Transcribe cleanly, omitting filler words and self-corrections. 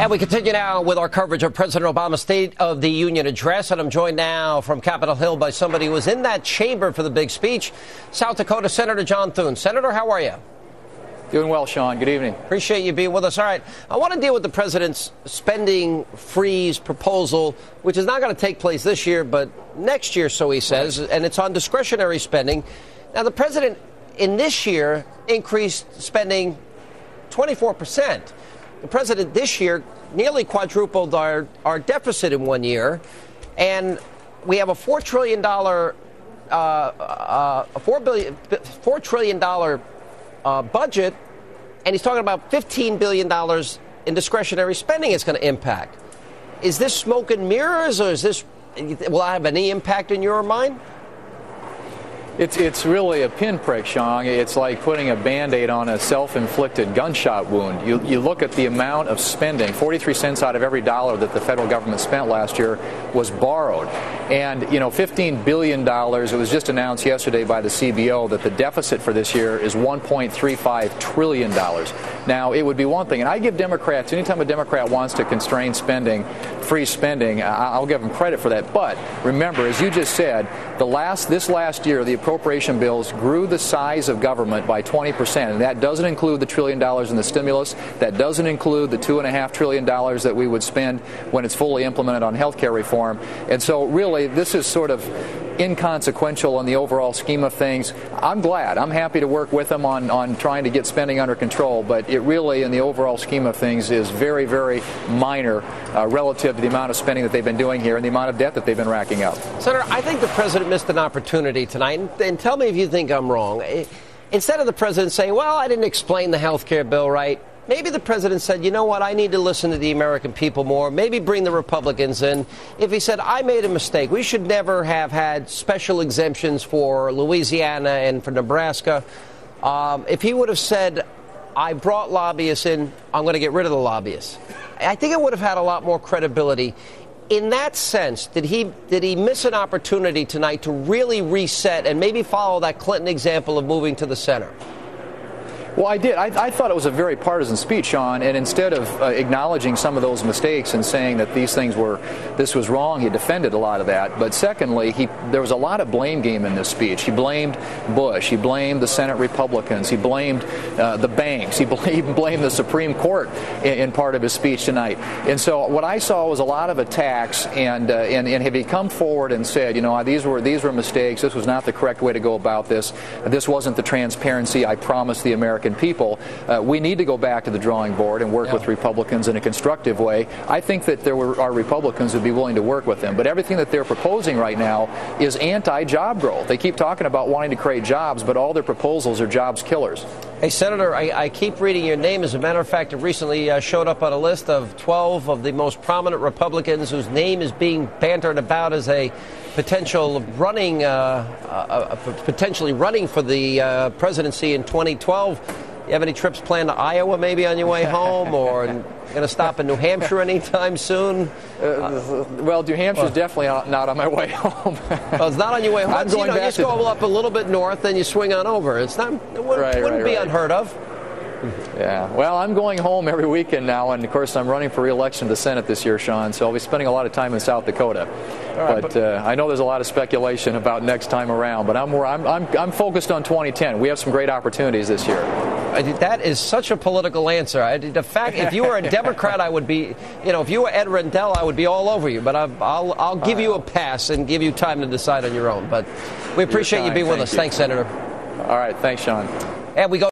And we continue now with our coverage of President Obama's State of the Union address. And I'm joined now from Capitol Hill by somebody who was in that chamber for the big speech, South Dakota Senator John Thune. Senator, how are you? Doing well, Sean. Good evening. Appreciate you being with us. All right. I want to deal with the president's spending freeze proposal, which is not going to take place this year, but next year, so he says. Right. And it's on discretionary spending. Now, the president in this year increased spending 24%. The president this year nearly quadrupled our deficit in 1 year, and we have a $4 trillion budget, and he's talking about $15 billion in discretionary spending it's going to impact. Is this smoke and mirrors, or will I have any impact in your mind? It's really a pinprick, Sean. It's like putting a Band-Aid on a self-inflicted gunshot wound. You look at the amount of spending. 43 cents out of every dollar that the federal government spent last year was borrowed. And, $15 billion, it was just announced yesterday by the CBO that the deficit for this year is $1.35 trillion. Now, it would be one thing, and I give Democrats, anytime a Democrat wants to constrain spending, free spending, I'll give them credit for that. But remember, as you just said, this last year, the appropriation bills grew the size of government by 20%, and that doesn't include the $1 trillion in the stimulus. That doesn't include the $2.5 trillion that we would spend when it's fully implemented on health care reform. And so, really, this is sort of inconsequential in the overall scheme of things. I'm glad. I'm happy to work with them on trying to get spending under control, but it really, in the overall scheme of things, is very, very minor relative to the amount of spending that they've been doing here and the amount of debt that they've been racking up. Senator, I think the president missed an opportunity tonight, and tell me if you think I'm wrong. Instead of the president saying, well, I didn't explain the health care bill right, maybe the president said, you know what, I need to listen to the American people more, maybe bring the Republicans in. If he said, I made a mistake, we should never have had special exemptions for Louisiana and for Nebraska. If he would have said, I brought lobbyists in, I'm going to get rid of the lobbyists, I think it would have had a lot more credibility. In that sense, did he miss an opportunity tonight to really reset and maybe follow that Clinton example of moving to the center? Well, I did. I thought it was a very partisan speech, Sean, and instead of acknowledging some of those mistakes and saying that this was wrong, he defended a lot of that. But secondly, there was a lot of blame game in this speech. He blamed Bush. He blamed the Senate Republicans. He blamed the banks. He even blamed the Supreme Court in part of his speech tonight. And so what I saw was a lot of attacks, and have he come forward and said, these were mistakes. This was not the correct way to go about this. This wasn't the transparency I promised the American people. We need to go back to the drawing board and work with Republicans in a constructive way. I think that there are Republicans who would be willing to work with them. But everything that they're proposing right now is anti-job growth. They keep talking about wanting to create jobs, but all their proposals are jobs killers. Hey, Senator, I keep reading your name. As a matter of fact, it recently showed up on a list of 12 of the most prominent Republicans whose name is being bantered about as a potential potentially running for the presidency in 2012. You have any trips planned to Iowa maybe on your way home, or going to stop in New Hampshire anytime soon? Well, New Hampshire's definitely not on my way home. Well, it's not on your way home. I'm going back you just go up a little bit north, then you swing on over. It wouldn't be unheard of. Yeah, well, I'm going home every weekend now, and of course I'm running for re-election to the Senate this year, Sean, so I'll be spending a lot of time in South Dakota. Right, but I know there's a lot of speculation about next time around, but I'm focused on 2010. We have some great opportunities this year. That is such a political answer. The fact, if you were a Democrat, I would be, if you were Ed Rendell, I would be all over you. But I'll give you a pass and give you time to decide on your own. But we appreciate you being with us. Thanks, Senator. All right, thanks, Sean. And we go.